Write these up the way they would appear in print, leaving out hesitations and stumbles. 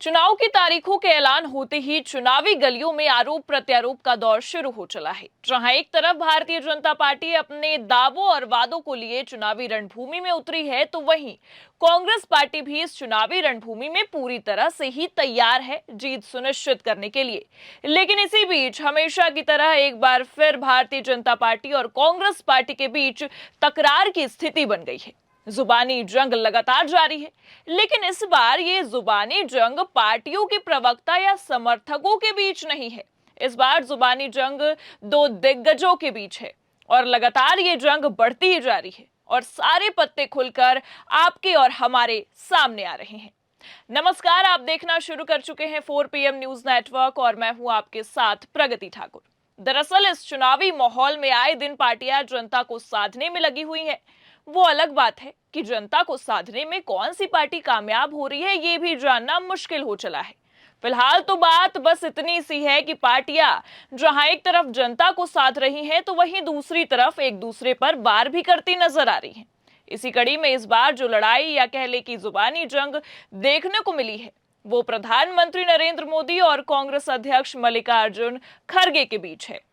चुनाव की तारीखों के ऐलान होते ही चुनावी गलियों में आरोप प्रत्यारोप का दौर शुरू हो चला है। जहां एक तरफ भारतीय जनता पार्टी अपने दावों और वादों को लिए चुनावी रणभूमि में उतरी है, तो वहीं कांग्रेस पार्टी भी इस चुनावी रणभूमि में पूरी तरह से ही तैयार है जीत सुनिश्चित करने के लिए। लेकिन इसी बीच हमेशा की तरह एक बार फिर भारतीय जनता पार्टी और कांग्रेस पार्टी के बीच तकरार की स्थिति बन गई है। जुबानी जंग लगातार जारी है, लेकिन इस बार ये जुबानी जंग पार्टियों के प्रवक्ता या समर्थकों के बीच नहीं है। इस बार जुबानी जंग दो दिग्गजों के बीच है और लगातार ये जंग बढ़ती ही जा रही है और सारे पत्ते खुलकर आपके और हमारे सामने आ रहे हैं। नमस्कार, आप देखना शुरू कर चुके हैं 4 PM न्यूज नेटवर्क और मैं हूं आपके साथ प्रगति ठाकुर। दरअसल इस चुनावी माहौल में आए दिन पार्टियां जनता को साधने में लगी हुई हैं। वो अलग बात है कि जनता को साधने में कौन सी पार्टी कामयाब हो रही है, ये भी जानना मुश्किल हो चला है। फिलहाल तो बात बस इतनी सी है कि पार्टियां जहां एक तरफ जनता को साध रही हैं, तो वहीं दूसरी तरफ एक दूसरे पर वार भी करती नजर आ रही हैं। इसी कड़ी में इस बार जो लड़ाई या कह ले कि जुबानी जंग देखने को मिली है, वो प्रधानमंत्री नरेंद्र मोदी और कांग्रेस अध्यक्ष मल्लिकार्जुन खड़गे के बीच है।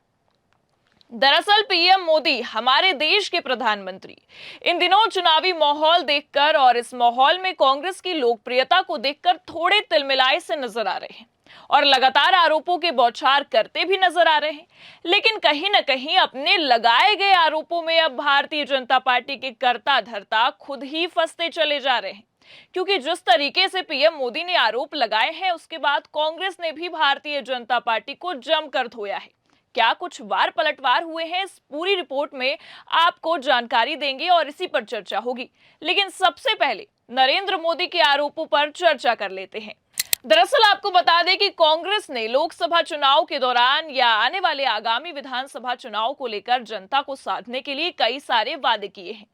दरअसल पीएम मोदी हमारे देश के प्रधानमंत्री इन दिनों चुनावी माहौल देखकर और इस माहौल में कांग्रेस की लोकप्रियता को देखकर थोड़े तिलमिलाए से नजर आ रहे हैं और लगातार आरोपों के बौछार करते भी नजर आ रहे हैं। लेकिन कहीं ना कहीं अपने लगाए गए आरोपों में अब भारतीय जनता पार्टी के कर्ता धर्ता खुद ही फंसते चले जा रहे हैं, क्योंकि जिस तरीके से पीएम मोदी ने आरोप लगाए हैं, उसके बाद कांग्रेस ने भी भारतीय जनता पार्टी को जमकर धोया है। क्या कुछ वार पलटवार हुए हैं, इस पूरी रिपोर्ट में आपको जानकारी देंगे और इसी पर चर्चा होगी। लेकिन सबसे पहले नरेंद्र मोदी के आरोपों पर चर्चा कर लेते हैं। दरअसल आपको बता दें कि कांग्रेस ने लोकसभा चुनाव के दौरान या आने वाले आगामी विधानसभा चुनाव को लेकर जनता को साधने के लिए कई सारे वादे किए हैं,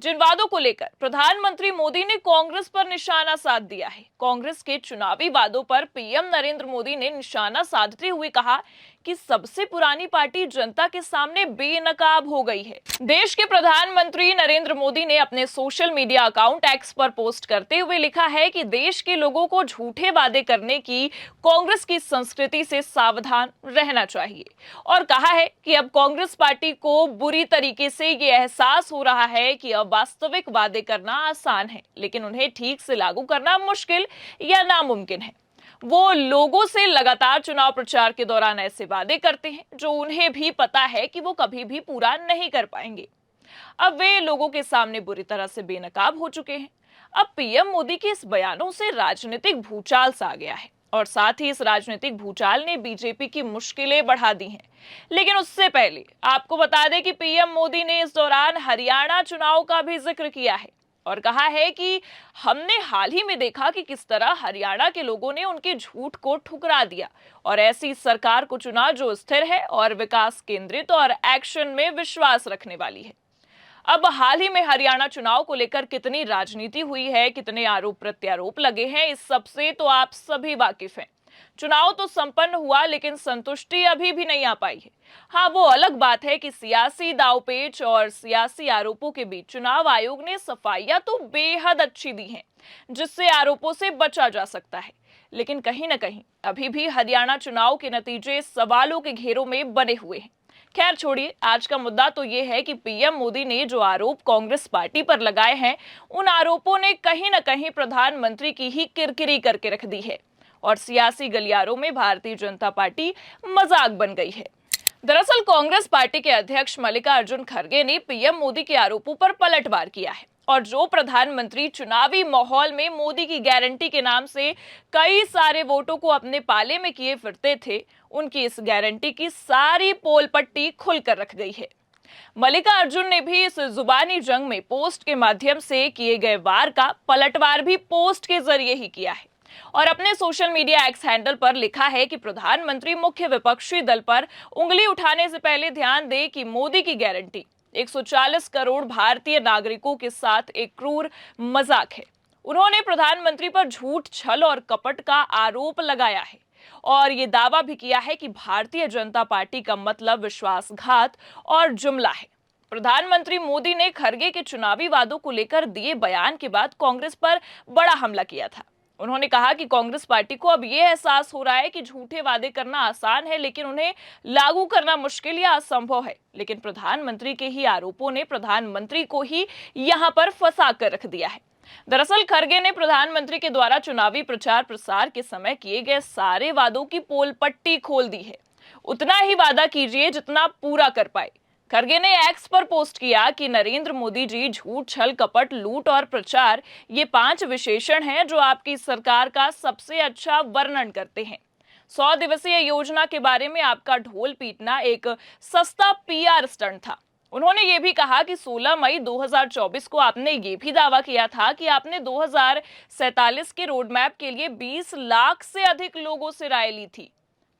जिन वादों को लेकर प्रधानमंत्री मोदी ने कांग्रेस पर निशाना साध दिया है। कांग्रेस के चुनावी वादों पर पीएम नरेंद्र मोदी ने निशाना साधते हुए कहा कि सबसे पुरानी पार्टी जनता के सामने बेनकाब हो गई है। देश के प्रधानमंत्री नरेंद्र मोदी ने अपने सोशल मीडिया अकाउंट एक्स पर पोस्ट करते हुए लिखा है कि देश के लोगों को झूठे वादे करने की कांग्रेस की संस्कृति से सावधान रहना चाहिए और कहा है कि अब कांग्रेस पार्टी को बुरी तरीके से ये एहसास हो रहा है कि अब वास्तविक वादे करना आसान है, लेकिन उन्हें ठीक से लागू करना मुश्किल या नामुमकिन है। वो लोगों से लगातार चुनाव प्रचार के दौरान ऐसे वादे करते हैं जो उन्हें भी पता है कि वो कभी भी पूरा नहीं कर पाएंगे। अब वे लोगों के सामने बुरी तरह से बेनकाब हो चुके हैं। अब पीएम मोदी के इस बयानों से राजनीतिक भूचाल सा आ गया है और साथ ही इस राजनीतिक भूचाल ने बीजेपी की मुश्किलें बढ़ा दी हैं। लेकिन उससे पहले आपको बता दें कि पीएम मोदी ने इस दौरान हरियाणा चुनाव का भी जिक्र किया है और कहा है कि हमने हाल ही में देखा कि किस तरह हरियाणा के लोगों ने उनके झूठ को ठुकरा दिया और ऐसी सरकार को चुना जो स्थिर है और विकास केंद्रित और एक्शन में विश्वास रखने वाली है। अब हाल ही में हरियाणा चुनाव को लेकर कितनी राजनीति हुई है, कितने आरोप प्रत्यारोप लगे हैं, इस सब से तो आप सभी वाकिफ हैं। चुनाव तो संपन्न हुआ, लेकिन संतुष्टि अभी भी नहीं आ पाई है। हाँ, वो अलग बात है कि सियासी दांवपेच और सियासी आरोपों के बीच चुनाव आयोग ने सफाइयां तो बेहद अच्छी दी हैं, जिससे आरोपों से बचा जा सकता है। लेकिन कहीं ना कहीं अभी भी हरियाणा चुनाव के नतीजे सवालों के घेरों में बने हुए हैं। खैर छोड़िए, आज का मुद्दा तो ये है कि पीएम मोदी ने जो आरोप कांग्रेस पार्टी पर लगाए हैं, उन आरोपों ने कहीं ना कहीं प्रधानमंत्री की ही किरकिरी करके रख दी है और सियासी गलियारों में भारतीय जनता पार्टी मजाक बन गई है। दरअसल कांग्रेस पार्टी के अध्यक्ष मल्लिकार्जुन खड़गे ने पीएम मोदी के आरोपों पर पलटवार किया है और जो प्रधानमंत्री चुनावी माहौल में मोदी की गारंटी के नाम से कई सारे वोटों को अपने पाले में किए फिरते थे, उनकी इस गारंटी की सारी पोल पट्टी खुलकर रख गई है। मल्लिकार्जुन ने भी इस जुबानी जंग में पोस्ट के माध्यम से किए गए वार का पलटवार भी पोस्ट के जरिए ही किया है और अपने सोशल मीडिया एक्स हैंडल पर लिखा है कि प्रधानमंत्री मुख्य विपक्षी दल पर उंगली उठाने से पहले ध्यान दे कि मोदी की गारंटी 140 करोड़ भारतीय नागरिकों के साथ एक क्रूर मजाक है। उन्होंने प्रधानमंत्री पर झूठ, छल और कपट का आरोप लगाया है और ये दावा भी किया है कि भारतीय जनता पार्टी का मतलब विश्वासघात और जुमला है। प्रधानमंत्री मोदी ने खड़गे के चुनावी वादों को लेकर दिए बयान के बाद कांग्रेस पर बड़ा हमला किया था उन्होंने कहा कि कांग्रेस पार्टी को अब यह एहसास हो रहा है कि झूठे वादे करना आसान है, लेकिन उन्हें लागू करना मुश्किल या असंभव है। लेकिन प्रधानमंत्री के ही आरोपों ने प्रधानमंत्री को ही यहां पर फंसा कर रख दिया है। दरअसल खरगे ने प्रधानमंत्री के द्वारा चुनावी प्रचार प्रसार के समय किए गए सारे वादों की पोल पट्टी खोल दी है। उतना ही वादा कीजिए जितना पूरा कर पाए। खरगे ने एक्स पर पोस्ट किया कि नरेंद्र मोदी जी झूठ, छल, कपट, लूट और प्रचार, ये 5 विशेषण हैं जो आपकी सरकार का सबसे अच्छा वर्णन करते हैं। 100 दिवसीय योजना के बारे में आपका ढोल पीटना एक सस्ता पीआर स्टंट था। उन्होंने ये भी कहा कि 16 मई 2024 को आपने ये भी दावा किया था कि आपने 2047 के रोड मैप के लिए 20 लाख से अधिक लोगों से राय ली थी।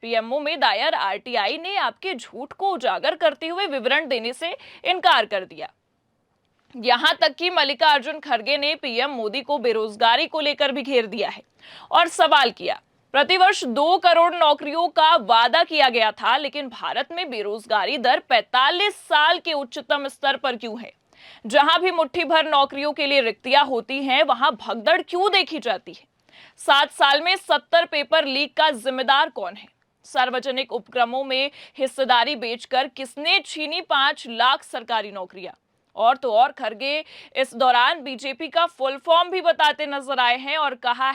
पीएमओ में दायर आरटीआई ने आपके झूठ को उजागर करते हुए विवरण देने से इनकार कर दिया। यहां तक कि मल्लिकार्जुन खड़गे ने पीएम मोदी को बेरोजगारी को लेकर भी घेर दिया है और सवाल किया, प्रतिवर्ष 2 करोड़ नौकरियों का वादा किया गया था, लेकिन भारत में बेरोजगारी दर 45 साल के उच्चतम स्तर पर क्यों है? जहां भी मुट्ठी भर नौकरियों के लिए रिक्तियां होती हैं, वहां भगदड़ क्यों देखी जाती है? 7 साल में 70 पेपर लीक का जिम्मेदार कौन है? सार्वजनिक उपक्रमों में हिस्सेदारी बेचकर किसने छीनी 5 लाख सरकारी नौकरियां? और तो और खड़गे इस दौरान बीजेपी का फुल फॉर्म भी बताते नजर आए हैं और कहा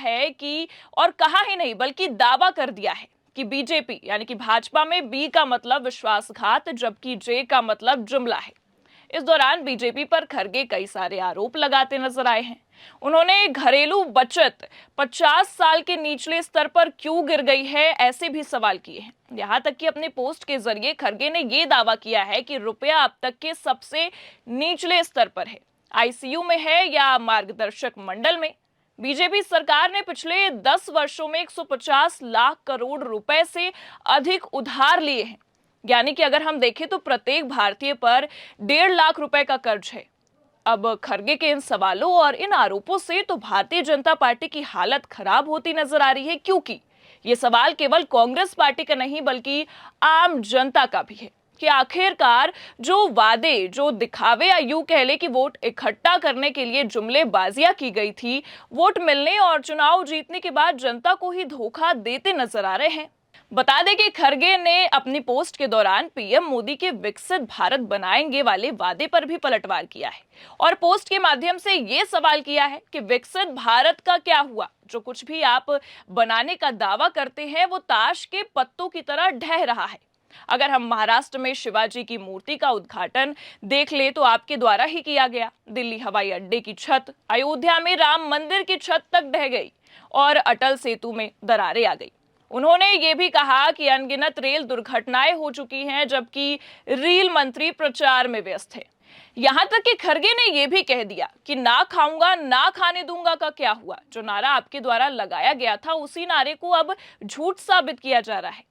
ही नहीं बल्कि दावा कर दिया है कि बीजेपी यानी कि भाजपा में बी का मतलब विश्वासघात, जबकि जे का मतलब जुमला है। इस दौरान बीजेपी पर खड़गे कई सारे आरोप लगाते नजर आए हैं। उन्होंने घरेलू बचत 50 साल के निचले स्तर पर क्यों गिर गई है, ऐसे भी सवाल किए हैं। यहां तक कि अपने पोस्ट के जरिए खड़गे ने यह दावा किया है कि रुपया अब तक के सबसे निचले स्तर पर है, आईसीयू में है या मार्गदर्शक मंडल में। बीजेपी सरकार ने पिछले 10 वर्षों में 150 लाख करोड़ रुपए से अधिक उधार लिए हैं। यानी कि अगर हम देखें तो प्रत्येक भारतीय पर 1.5 लाख रुपए का कर्ज है। अब खड़गे के इन सवालों और इन आरोपों से तो भारतीय जनता पार्टी की हालत खराब होती नजर आ रही है, क्योंकि ये सवाल केवल कांग्रेस पार्टी का नहीं बल्कि आम जनता का भी है कि आखिरकार जो वादे, जो दिखावे या यूं कह ले कि वोट इकट्ठा करने के लिए जुमलेबाजियां की गई थी, वोट मिलने और चुनाव जीतने के बाद जनता को ही धोखा देते नजर आ रहे हैं। बता दें कि खड़गे ने अपनी पोस्ट के दौरान पीएम मोदी के विकसित भारत बनाएंगे वाले वादे पर भी पलटवार किया है और पोस्ट के माध्यम से यह सवाल किया है कि विकसित भारत का क्या हुआ? जो कुछ भी आप बनाने का दावा करते हैं वो ताश के पत्तों की तरह ढह रहा है। अगर हम महाराष्ट्र में शिवाजी की मूर्ति का उद्घाटन देख ले तो आपके द्वारा ही किया गया। दिल्ली हवाई अड्डे की छत, अयोध्या में राम मंदिर की छत तक ढह गई और अटल सेतु में दरारें आ गई। उन्होंने ये भी कहा कि अनगिनत रेल दुर्घटनाएं हो चुकी हैं, जबकि रेल मंत्री प्रचार में व्यस्त है। यहां तक कि खड़गे ने यह भी कह दिया कि ना खाऊंगा ना खाने दूंगा का क्या हुआ? जो नारा आपके द्वारा लगाया गया था उसी नारे को अब झूठ साबित किया जा रहा है।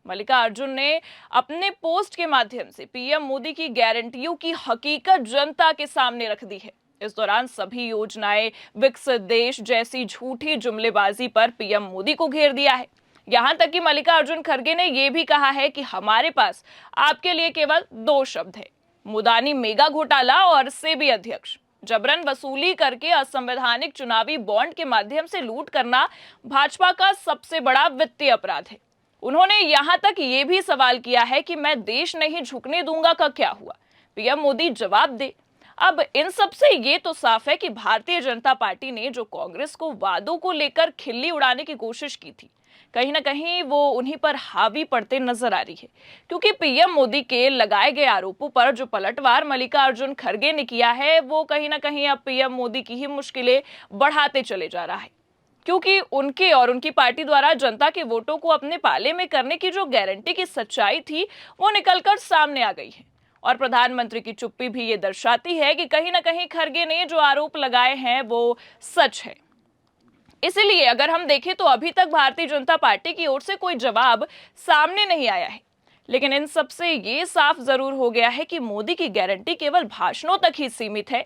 मल्लिकार्जुन ने अपने पोस्ट के माध्यम से पीएम मोदी की गारंटियों की हकीकत जनता के सामने रख दी है। इस दौरान सभी योजनाएं, विकसित देश जैसी झूठी जुमलेबाजी पर पीएम मोदी को घेर दिया है। यहां तक कि मल्लिकार्जुन खड़गे ने यह भी कहा है कि हमारे पास आपके लिए केवल 2 शब्द है, मुदानी मेगा घोटाला और सेबी अध्यक्ष। जबरन वसूली करके असंवैधानिक चुनावी बॉन्ड के माध्यम से लूट करना भाजपा का सबसे बड़ा वित्तीय अपराध है। उन्होंने यहां तक ये भी सवाल किया है कि मैं देश नहीं झुकने दूंगा का क्या हुआ? पीएम मोदी जवाब दे। अब इन सब से ये तो साफ है कि भारतीय जनता पार्टी ने जो कांग्रेस को वादों को लेकर खिल्ली उड़ाने की कोशिश की थी, कहीं ना कहीं वो उन्हीं पर हावी पड़ते नजर आ रही है, क्योंकि पीएम मोदी के लगाए गए आरोपों पर जो पलटवार मल्लिकार्जुन खड़गे ने किया है वो कहीं ना कहीं अब पीएम मोदी की ही मुश्किलें बढ़ाते चले जा रहा है, क्योंकि उनके और उनकी पार्टी द्वारा जनता के वोटों को अपने पाले में करने की जो गारंटी की सच्चाई थी वो निकलकर सामने आ गई है। और प्रधानमंत्री की चुप्पी भी ये दर्शाती है कि कहीं ना कहीं खड़गे ने जो आरोप लगाए हैं वो सच है। इसलिए अगर हम देखें तो अभी तक भारतीय जनता पार्टी की ओर से कोई जवाब सामने नहीं आया है, लेकिन इन सब से ये साफ जरूर हो गया है कि मोदी की गारंटी केवल भाषणों तक ही सीमित है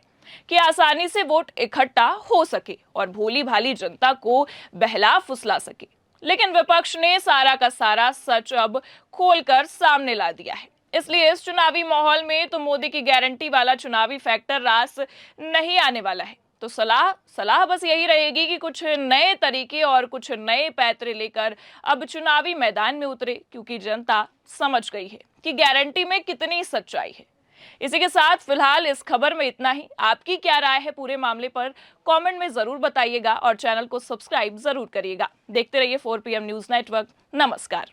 कि आसानी से वोट इकट्ठा हो सके और भोली भाली जनता को बहला फुसला सके। लेकिन विपक्ष ने सारा का सारा सच अब खोलकर सामने ला दिया है। इसलिए इस चुनावी माहौल में तो मोदी की गारंटी वाला चुनावी फैक्टर रास नहीं आने वाला है। तो सलाह बस यही रहेगी कि कुछ नए तरीके और कुछ नए पैंतरे लेकर अब चुनावी मैदान में उतरे, क्योंकि जनता समझ गई है कि गारंटी में कितनी सच्चाई है। इसी के साथ फिलहाल इस खबर में इतना ही। आपकी क्या राय है पूरे मामले पर, कमेंट में जरूर बताइएगा और चैनल को सब्सक्राइब जरूर करिएगा। देखते रहिए 4 PM न्यूज नेटवर्क। नमस्कार।